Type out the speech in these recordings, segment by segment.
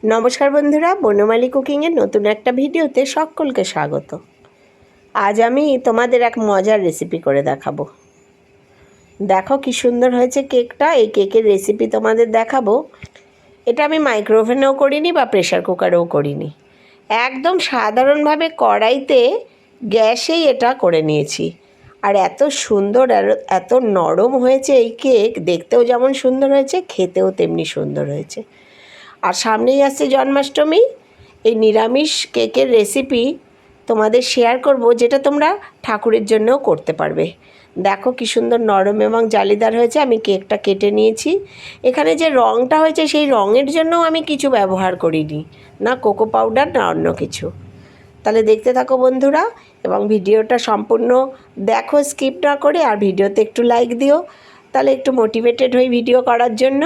নমস্কার বন্ধুরা, বনমালী কুকিংয়ের নতুন একটা ভিডিওতে সকলকে স্বাগত। আজ আমি তোমাদের এক মজার রেসিপি করে দেখাবো। দেখো কি সুন্দর হয়েছে কেকটা। এই কেকের রেসিপি তোমাদের দেখাবো। এটা আমি মাইক্রোওভেনেও করিনি বা প্রেশার কুকারেও করিনি, একদম সাধারণভাবে কড়াইতে গ্যাসেই এটা করে নিয়েছি। আর এত সুন্দর আর এত নরম হয়েছে এই কেক, দেখতেও যেমন সুন্দর হয়েছে খেতেও তেমনি সুন্দর হয়েছে। আর সামনেই আসছে জন্মাষ্টমী। এই নিরামিষ কেকের রেসিপি তোমাদের শেয়ার করব, যেটা তোমরা ঠাকুরের জন্যও করতে পারবে। দেখো কি সুন্দর নরম এবং জালিদার হয়েছে। আমি কেকটা কেটে নিয়েছি। এখানে যে রঙটা হয়েছে সেই রঙের জন্যও আমি কিছু ব্যবহার করিনি, না কোকো পাউডার না অন্য কিছু। তাহলে দেখতে থাকো বন্ধুরা, এবং ভিডিওটা সম্পূর্ণ দেখো স্কিপ না করে। আর ভিডিওতে একটু লাইক দিও, তাহলে একটু মোটিভেটেড হই ভিডিও করার জন্য।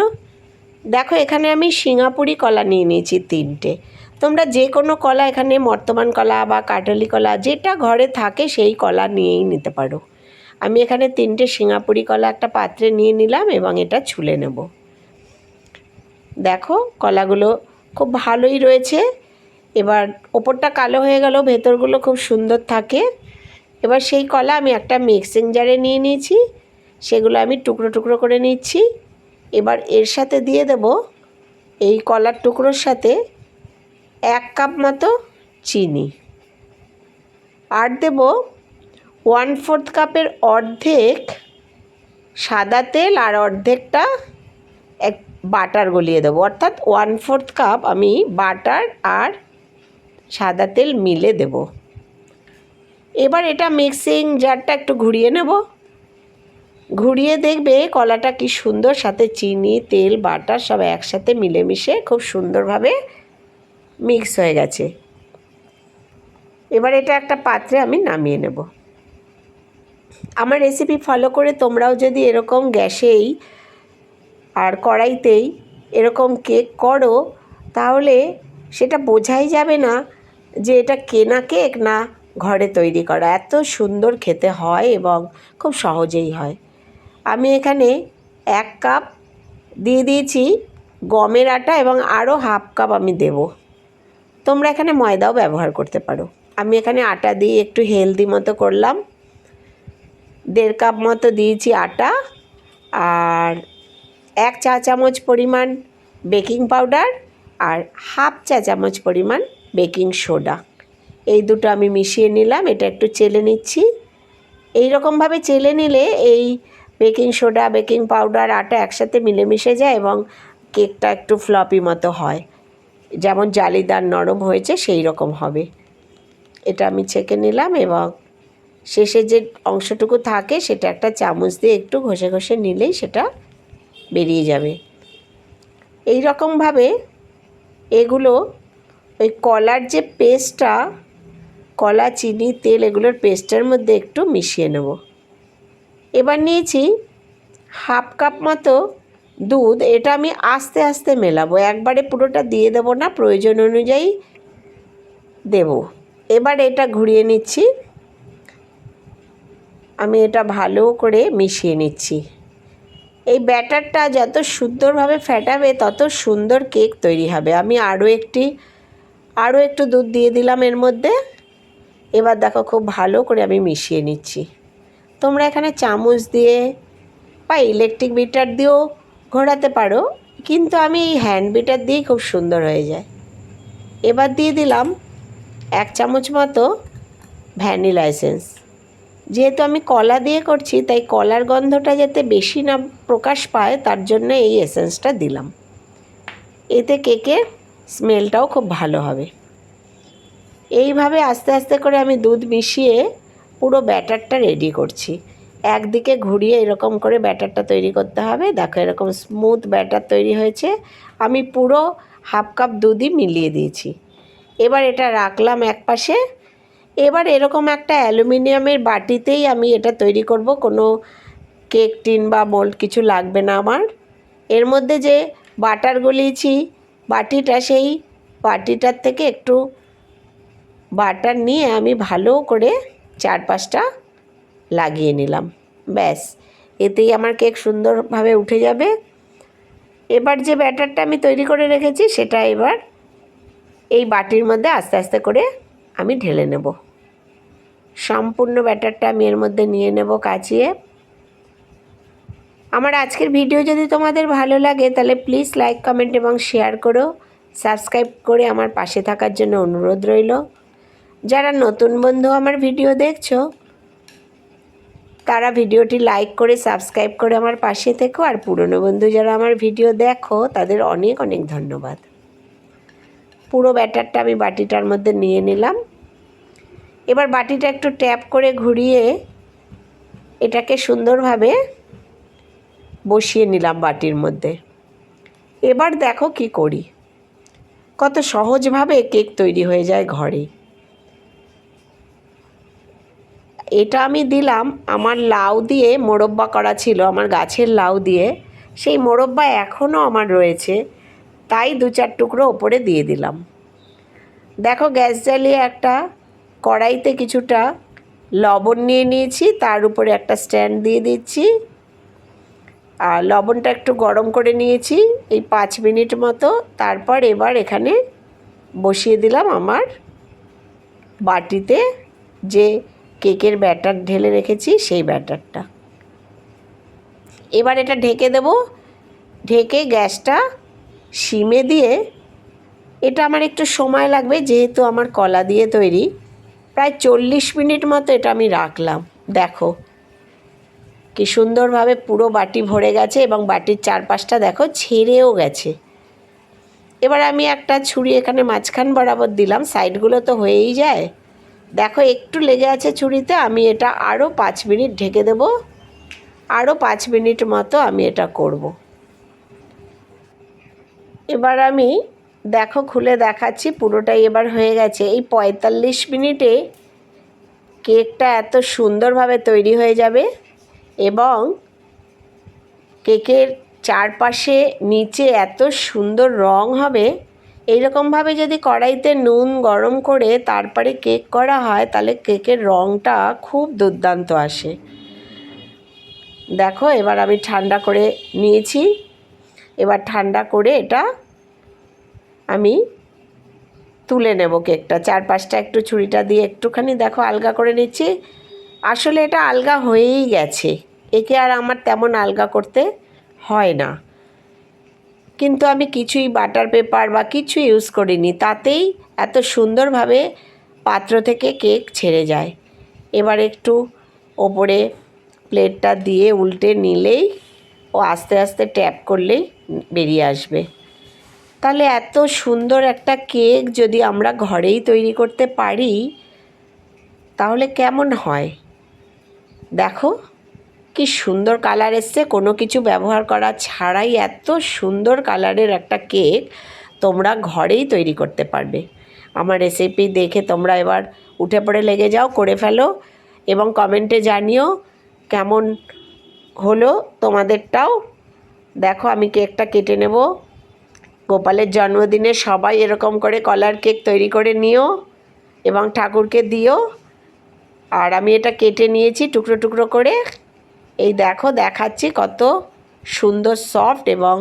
দেখো এখানে আমি সিঙ্গাপুরি কলা নিয়ে নিয়েছি 3টে। তোমরা যে কোনো কলা, এখানে বর্তমান কলা বা কাটালি কলা যেটা ঘরে থাকে সেই কলা নিয়েই নিতে পারো। আমি এখানে 3টে সিঙ্গাপুরি কলা একটা পাত্রে নিয়ে নিলাম এবং এটা ছুলে নেব। দেখো কলাগুলো খুব ভালোই রয়েছে। এবার ওপরটা কালো হয়ে গেল, ভেতরগুলো খুব সুন্দর থাকে। এবার সেই কলা আমি একটা মিক্সিং জারে নিয়ে নিয়েছি, সেগুলো আমি টুকরো টুকরো করে নিচ্ছি। এবার এর সাথে দিয়ে দেব, এই কলার টুকরোর সাথে 1 কাপ মতো চিনি, আর দেব 1/4 কাপের অর্ধেক সাদা তেল, আর অর্ধেকটা বাটার গলিয়ে দেবো। অর্থাৎ 1/4 কাপ আমি বাটার আর সাদা তেল মিলে দেব। এবার এটা মিক্সিং জারটা একটু ঘুরিয়ে নেব। ঘুরিয়ে দেখবে কলাটা কি সুন্দর, সাথে চিনি, তেল, বাটার সব একসাথে মিলেমিশে খুব সুন্দরভাবে মিক্স হয়ে গেছে। এবার এটা একটা পাত্রে আমি নামিয়ে নেব। আমার রেসিপি ফলো করে তোমরাও যদি এরকম গ্যাসেই আর কড়াইতেই এরকম কেক করো, তাহলে সেটা বোঝাই যাবে না যে এটা কেনা কেক না ঘরে তৈরি করা। এত সুন্দর খেতে হয় এবং খুব সহজেই হয়। আমি এখানে 1 কাপ দিয়ে দিয়েছি গমের আটা, এবং আরও 1/2 কাপ আমি দেব। তোমরা এখানে ময়দাও ব্যবহার করতে পারো। আমি এখানে আটা দিয়ে একটু হেলদি মতো করলাম। 1.5 কাপ মতো দিয়েছি আটা, আর 1 চা চামচ পরিমাণ বেকিং পাউডার, আর 1/2 চা চামচ পরিমাণ বেকিং সোডা। এই দুটো আমি মিশিয়ে নিলাম। এটা একটু চেলে নিচ্ছি। এই রকমভাবে চেলে নিলে এই বেকিং সোডা, বেকিং পাউডার, আটা একসাথে মিলেমিশে যায় এবং কেকটা একটু ফ্লপি মতো হয়, যেমন জালিদার নরম হয়েছে সেই রকম হবে। এটা আমি ছেঁকে নিলাম, এবং শেষে যে অংশটুকু থাকে সেটা একটা চামচ দিয়ে একটু ঘষে ঘষে নিলেই সেটা বেরিয়ে যাবে। এই রকমভাবে এগুলো ওই কলার যে পেস্টটা, কলা, চিনি, তেল এগুলোর পেস্টের মধ্যে একটু মিশিয়ে নেব। এবার নিয়েছি 1/2 কাপ মতো দুধ। এটা আমি আস্তে আস্তে মেলাবো, একবারে পুরোটা দিয়ে দেবো না, প্রয়োজন অনুযায়ী দেব। এবার এটা ঘুরিয়ে নিচ্ছি। আমি এটা ভালো করে মিশিয়ে নিচ্ছি। এই ব্যাটারটা যত সুন্দরভাবে ফেটাবে তত সুন্দর কেক তৈরি হবে। আমি আরও একটু দুধ দিয়ে দিলাম এর মধ্যে। এবার দেখো খুব ভালো করে আমি মিশিয়ে নিচ্ছি। তোমরা এখানে চামচ দিয়ে বা ইলেকট্রিক বিটার দিয়েও ঘোরাতে পারো, কিন্তু আমি এই হ্যান্ড বিটার দিয়েই খুব সুন্দর হয়ে যায়। এবার দিয়ে দিলাম 1 চামচ মতো ভ্যানিলা এসেন্স। যেহেতু আমি কলা দিয়ে করছি, তাই কলার গন্ধটা যাতে বেশি না প্রকাশ পায় তার জন্য এই এসেন্সটা দিলাম। এতে কেকের স্মেলটাও খুব ভালো হবে। এইভাবে আস্তে আস্তে করে আমি দুধ মিশিয়ে পুরো ব্যাটারটা রেডি করছি। একদিকে ঘুরিয়ে এরকম করে ব্যাটারটা তৈরি করতে হবে। দেখো এরকম স্মুথ ব্যাটার তৈরি হয়েছে। আমি পুরো 1/2 কাপ দুধই মিলিয়ে দিয়েছি। এবার এটা রাখলাম একপাশে। এবার এরকম একটা অ্যালুমিনিয়ামের বাটিতেই আমি এটা তৈরি করব। কোনো কেক টিন বা মোল্ড কিছু লাগবে না আমার। এর মধ্যে যে বাটার গলিয়েছি বাটিটা, সেই বাটিটার থেকে একটু বাটার নিয়ে আমি ভালো করে 4-5টা লাগিয়ে নিলাম। ব্যাস, এতেই আমার কেক সুন্দরভাবে উঠে যাবে। এবার যে ব্যাটারটা আমি তৈরি করে রেখেছি সেটা এবার এই বাটির মধ্যে আস্তে আস্তে করে আমি ঢেলে নেব। সম্পূর্ণ ব্যাটারটা আমি এর মধ্যে নিয়ে নেব কাচিয়ে। আমার আজকের ভিডিও যদি তোমাদের ভালো লাগে তাহলে প্লিজ লাইক, কমেন্ট এবং শেয়ার করো। সাবস্ক্রাইব করে আমার পাশে থাকার জন্য অনুরোধ রইল। যারা নতুন বন্ধু আমার ভিডিও দেখছো তারা ভিডিওটি লাইক করে সাবস্ক্রাইব করে আমার পাশে থেকো। আর পুরনো বন্ধু যারা আমার ভিডিও দেখো তাদের অনেক অনেক ধন্যবাদ। পুরো ব্যাটারটা আমি বাটিটার মধ্যে নিয়ে নিলাম। এবার বাটিটা একটু ট্যাপ করে ঘুরিয়ে এটাকে সুন্দরভাবে বসিয়ে নিলাম বাটির মধ্যে। এবার দেখো কি করি, কত সহজভাবে কেক তৈরি হয়ে যায় ঘরে। এটা আমি দিলাম আমার লাউ দিয়ে মোরব্বা করা ছিল, আমার গাছের লাউ দিয়ে। সেই মোরব্বা এখনও আমার রয়েছে, তাই 2-4 টুকরো ওপরে দিয়ে দিলাম। দেখো গ্যাস জ্বালিয়ে একটা কড়াইতে কিছুটা লবণ নিয়ে নিয়েছি, তার উপরে একটা স্ট্যান্ড দিয়ে দিচ্ছি। আর লবণটা একটু গরম করে নিয়েছি এই 5 মিনিট মতো। তারপর এবার এখানে বসিয়ে দিলাম আমার বাটিতে যে কেকের ব্যাটার ঢেলে রেখেছি সেই ব্যাটারটা। এবার এটা ঢেকে দেব। ঢেকে গ্যাসটা সিমে দিয়ে, এটা আমার একটু সময় লাগবে যেহেতু আমার কলা দিয়ে তৈরি, প্রায় 40 মিনিট মতো এটা আমি রাখলাম। দেখো কি সুন্দরভাবে পুরো বাটি ভরে গেছে এবং বাটির চারপাশটা দেখো ছেড়েও গেছে। এবার আমি একটা ছুরি এখানে মাঝখান বরাবর দিলাম, সাইডগুলো তো হয়েই যায়। দেখো একটু লেগে আছে ছুরিতে। আমি এটা আরও 5 মিনিট ঢেকে দেব। আরও 5 মিনিট মতো আমি এটা করব। এবার আমি দেখো খুলে দেখাচ্ছি, পুরোটাই এবার হয়ে গেছে। এই 45 মিনিটে কেকটা এত সুন্দরভাবে তৈরি হয়ে যাবে এবং কেকের চারপাশে নিচে এত সুন্দর রং হবে। এইরকমভাবে যদি কড়াইতে নুন গরম করে তারপরে কেক করা হয় তাহলে কেকের রংটা খুব দুর্দান্ত আসে। দেখো এবার আমি ঠান্ডা করে নিয়েছি। এবার ঠান্ডা করে এটা আমি তুলে নেব কেকটা। চারপাশটা একটু ছুরিটা দিয়ে একটুখানি দেখো আলগা করে নিচ্ছি। আসলে এটা আলগা হয়েই গেছে, একে আর আমার তেমন আলগা করতে হয় না। কিন্তু আমি কিছুই বাটার পেপার বা কিছু ইউজ করিনি, তাতেই এত সুন্দরভাবে পাত্র থেকে কেক ছেড়ে যায়। এবার একটু ওপরে প্লেটটা দিয়ে উল্টে নিলেই ও আস্তে আস্তে ট্যাপ করলেই বেরিয়ে আসবে। তাহলে এত সুন্দর একটা কেক যদি আমরা ঘরেই তৈরি করতে পারি তাহলে কেমন হয়। দেখো কি সুন্দর কালার এসছে, কোনো কিছু ব্যবহার করা ছাড়াই এত সুন্দর কালারের একটা কেক তোমরা ঘরেই তৈরি করতে পারবে। আমার রেসিপি দেখে তোমরা এবার উঠে পড়ে লেগে যাও, করে ফেলো এবং কমেন্টে জানিও কেমন হলো তোমাদেরটাও। দেখো আমি কেকটা কেটে নেব। গোপালের জন্মদিনে সবাই এরকম করে কলার কেক তৈরি করে নিও এবং ঠাকুরকে দিও। আর আমি এটা কেটে নিয়েছি টুকরো টুকরো করে। এই দেখো দেখাচ্ছি কত সুন্দর সফট এবং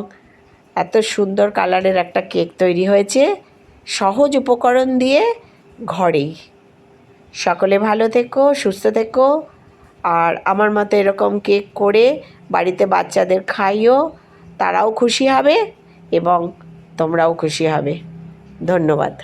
এত সুন্দর কালারের একটা কেক তৈরি হয়েছে সহজ উপকরণ দিয়ে ঘরেই। সকলে ভালো থেকো, সুস্থ থেকো। আর আমার মতো এরকম কেক করে বাড়িতে বাচ্চাদের খাইও, তারাও খুশি হবে এবং তোমরাও খুশি হবে। ধন্যবাদ।